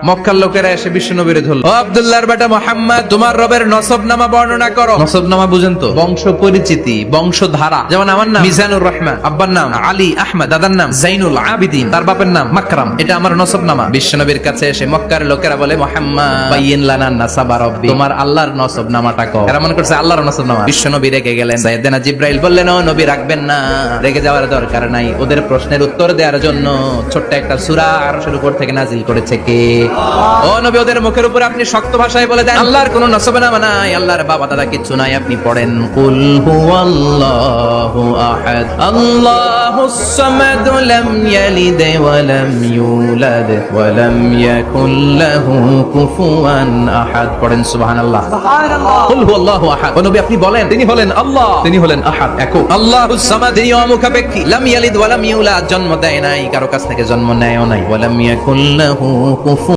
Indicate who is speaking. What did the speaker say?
Speaker 1: মক্কার লোকেরা এসে বিশ্বনবীরে ধরল, ও আব্দুল্লাহর বেটা মুহাম্মদ, তোমার রবের নসবনামা বর্ণনা করো। নসবনামা বুঝেন তো? বংশ পরিচিতি, বংশধারা। যেমন আমার নাম মিজানুর রহমান, আব্বার নাম আলী আহমদ, দাদার নাম জাইনুল আবিদিন, তার বাপের নাম মাকরাম। এটা আমার নসবনামা। বিশ্বনবীর কাছে এসে মক্কার লোকেরা বলে, মুহাম্মদ বাইয়িন লানা নাসাবা রাব্বি, তোমার আল্লাহর নসবনামাটা কও। এরা মনে করছে আল্লাহর নসবনামা। বিশ্বনবী রেগে গেলেন। সাইয়েদনা জিবরাইল বললেন, ও নবী রাখবেন না, রেগে যাওয়ার দরকার নাই। ওদের প্রশ্নের উত্তর দেওয়ার জন্য ছোট্ট একটা সূরা আরশের উপর থেকে নাজিল করেছে কে? ও নবী, ওদের মুখের উপর আপনি শক্ত ভাষায় বলে দেন, আল্লাহর কোনো নসবনামা নাই, আল্লাহর বাবা দাদা কিচ্ছু নাই। আপনি পড়েন, কুল হুয়াল্লাহু আহাদ, আল্লাহুস সামাদ, লাম ইয়ালিদ ওয়া লাম ইউলাদ ওয়া লাম ইয়াকুল লাহু কুফুয়ান আহাদ। পড়েন সুবহানাল্লাহ। কুল হুয়াল্লাহু আহাদ। ও নবী আপনি বলেন, তিনি হলেন আল্লাহ, তিনি হলেন আহাদ, একক। আল্লাহুস সামাদ, তিনি অমুখাপেক্ষী। লাম ইয়ালিদ ওয়া লাম ইউলাদ, জন্ম দেয় নাই, কারো কাছ থেকে জন্ম নেয়ও নাই। ওয়া লাম ইয়াকুল লাহু কুফুয়ান